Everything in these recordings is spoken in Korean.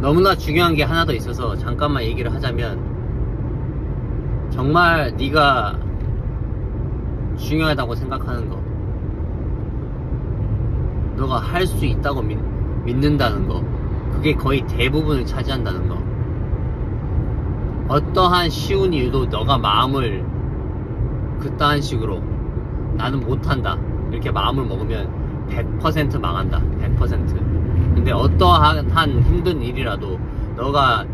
너무나 중요한 게 하나 더 있어서 잠깐만 얘기를 하자면, 정말 네가 중요하다고 생각하는 거, 너가 할 수 있다고 믿는다는 거, 그게 거의 대부분을 차지한다는 거. 어떠한 쉬운 일도 너가 마음을 그따한 식으로 나는 못한다 이렇게 마음을 먹으면 100% 망한다. 100%. 근데 어떠한 힘든 일이라도 너가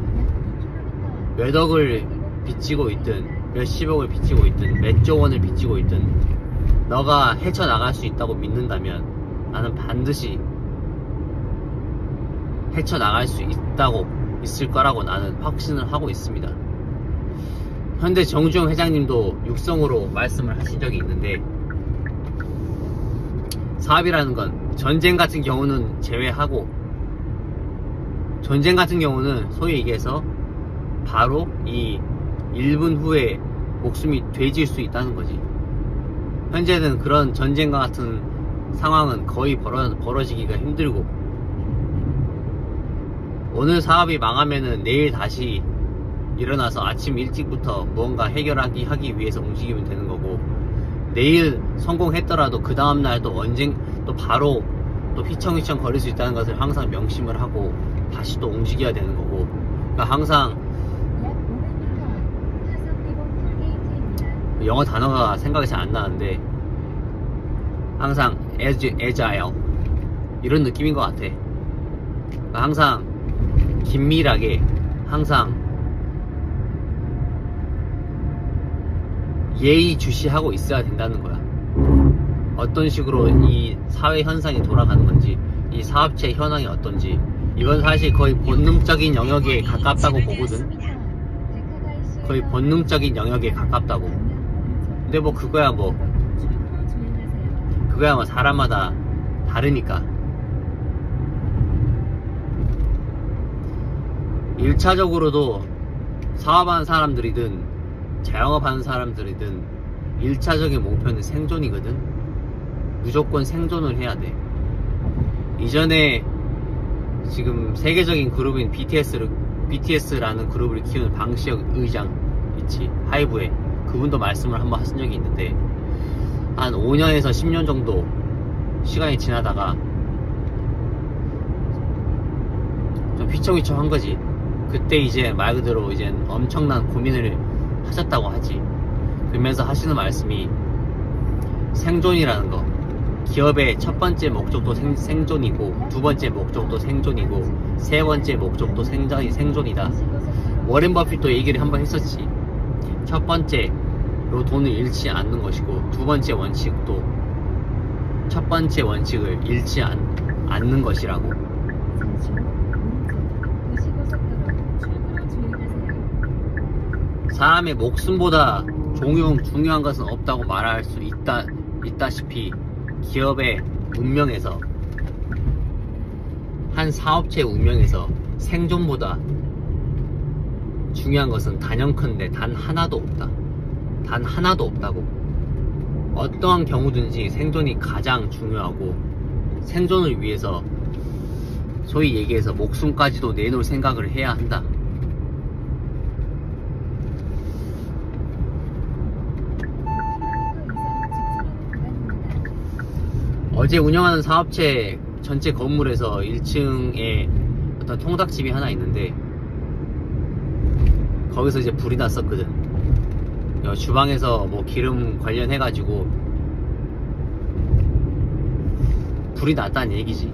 몇 억을 빚지고 있든 몇십억을 빚지고 있든 몇 조 원을 빚지고 있든 너가 헤쳐나갈 수 있다고 믿는다면 나는 반드시 헤쳐나갈 수 있을 거라고 나는 확신을 하고 있습니다. 현대 정주영 회장님도 육성으로 말씀을 하신 적이 있는데, 사업이라는 건 전쟁 같은 경우는 제외하고, 전쟁 같은 경우는 소위 얘기해서 바로 이 1분 후에 목숨이 돼질 수 있다는 거지. 현재는 그런 전쟁과 같은 상황은 거의 벌어지기가 힘들고, 오늘 사업이 망하면은 내일 다시 일어나서 아침 일찍부터 무언가 하기 위해서 움직이면 되는 거고, 내일 성공했더라도 그 다음날 또 바로 또 휘청휘청 거릴 수 있다는 것을 항상 명심을 하고 다시 또 움직여야 되는 거고. 그러니까 항상 영어 단어가 생각이 잘 안 나는데, 항상 agile 이런 느낌인 것 같아. 그러니까 항상 긴밀하게, 항상 예의주시하고 있어야 된다는 거야. 어떤 식으로 이 사회 현상이 돌아가는 건지, 이 사업체 현황이 어떤지, 이건 사실 거의 본능적인 영역에 가깝다고 보거든. 거의 본능적인 영역에 가깝다고. 근데 뭐 그거야 뭐 사람마다 다르니까. 1차적으로도 사업하는 사람들이든 자영업하는 사람들이든 1차적인 목표는 생존이거든. 무조건 생존을 해야 돼. 이전에 지금 세계적인 그룹인 BTS라는 그룹을 키우는 방시혁 의장 있지, 하이브에. 그분도 말씀을 한번 하신 적이 있는데, 한 5년에서 10년 정도 시간이 지나다가 좀 휘청휘청 한 거지. 그때 이제 말 그대로 이제 엄청난 고민을 하셨다고 하지. 그러면서 하시는 말씀이, 생존이라는 거, 기업의 첫 번째 목적도 생존이고, 두 번째 목적도 생존이고, 세 번째 목적도 생존이다. 워렌 버핏도 얘기를 한번 했었지. 첫 번째로 돈을 잃지 않는 것이고, 두 번째 원칙도 첫 번째 원칙을 잃지 않는 것이라고. 사람의 목숨보다 중요한 것은 없다고 말할 수 있다시피, 기업의 운명에서, 한 사업체의 운명에서 생존보다 중요한 것은 단연컨대 단 하나도 없다. 단 하나도 없다고. 어떠한 경우든지 생존이 가장 중요하고, 생존을 위해서 소위 얘기해서 목숨까지도 내놓을 생각을 해야 한다. 어제 운영하는 사업체 전체 건물에서 1층에 어떤 통닭집이 하나 있는데, 거기서 이제 불이 났었거든. 주방에서 뭐 기름 관련해가지고 불이 났다는 얘기지.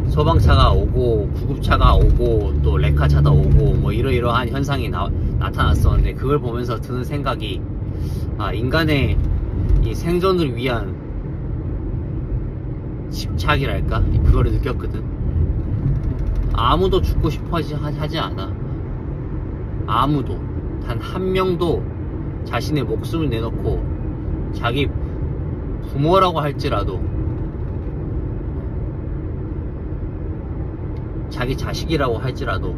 소방차가 오고 구급차가 오고 또 레카차도 오고 뭐 이러이러한 현상이 나타났었는데, 그걸 보면서 드는 생각이, 인간의 이 생존을 위한 집착이랄까? 그거를 느꼈거든. 아무도 죽고 싶어 하지 않아. 아무도, 단 한 명도 자신의 목숨을 내놓고, 자기 부모라고 할지라도, 자기 자식이라고 할지라도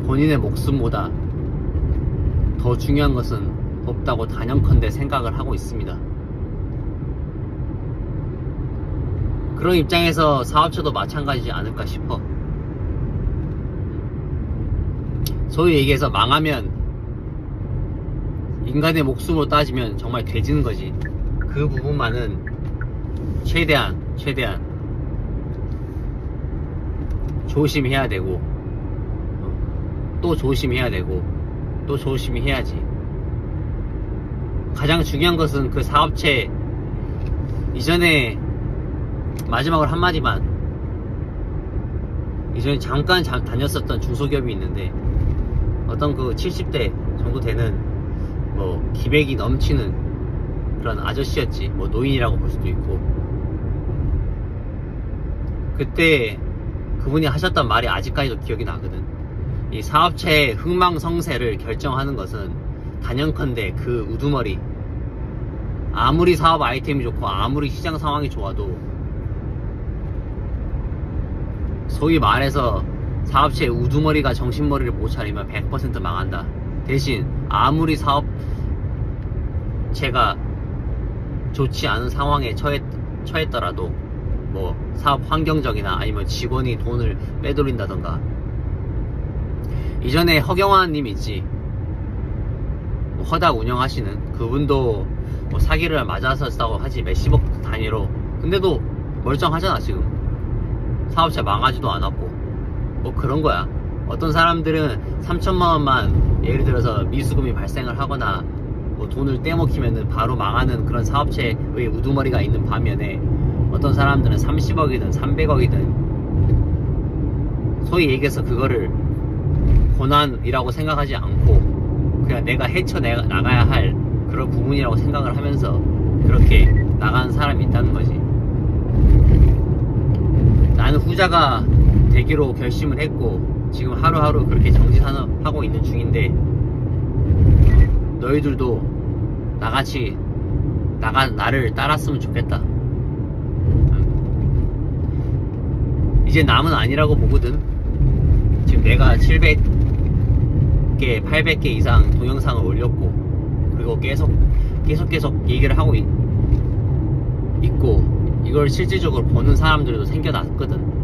본인의 목숨보다 더 중요한 것은 없다고 단연컨대 생각을 하고 있습니다. 그런 입장에서 사업체도 마찬가지지 않을까 싶어. 소위 얘기해서 망하면 인간의 목숨으로 따지면 정말 돼지는 거지. 그 부분만은 최대한 조심해야 되고, 또 조심해야 되고, 또 조심히 해야지. 가장 중요한 것은 그 사업체 이전에 마지막으로 한마디만, 이전에 잠깐 다녔었던 중소기업이 있는데 어떤 그 70대 정도 되는 뭐 기백이 넘치는 그런 아저씨였지. 뭐 노인이라고 볼 수도 있고. 그때 그분이 하셨던 말이 아직까지도 기억이 나거든. 이 사업체의 흥망성쇠를 결정하는 것은 단연컨대 그 우두머리, 아무리 사업 아이템이 좋고 아무리 시장 상황이 좋아도 소위 말해서 사업체의 우두머리가 정신머리를 못 차리면 100% 망한다. 대신 아무리 사업체가 좋지 않은 상황에 처했더라도 뭐 사업 환경적이나 아니면 직원이 돈을 빼돌린다던가. 이전에 허경환 님 있지, 뭐 허닥 운영하시는 그분도 뭐 사기를 맞았었다고 하지, 몇십억 단위로. 근데도 멀쩡하잖아. 지금 사업체 망하지도 않았고. 뭐 그런 거야. 어떤 사람들은 3천만 원만 예를 들어서 미수금이 발생을 하거나 뭐 돈을 떼먹히면은 바로 망하는 그런 사업체의 우두머리가 있는 반면에, 어떤 사람들은 30억이든 300억이든 소위 얘기해서 그거를 고난이라고 생각하지 않고 그냥 내가 헤쳐나가야 할 그런 부분이라고 생각을 하면서 그렇게 나가는 사람이 있다는 거지. 나는 후자가 되기로 결심을 했고 지금 하루하루 그렇게 정진하고 있는 중인데, 너희들도 나같이 나를 따랐으면 좋겠다. 이제 남은 아니라고 보거든. 지금 내가 700개 800개 이상 동영상을 올렸고, 그리고 계속 얘기를 하고 있고, 이걸 실질적으로 보는 사람들도 생겨났거든.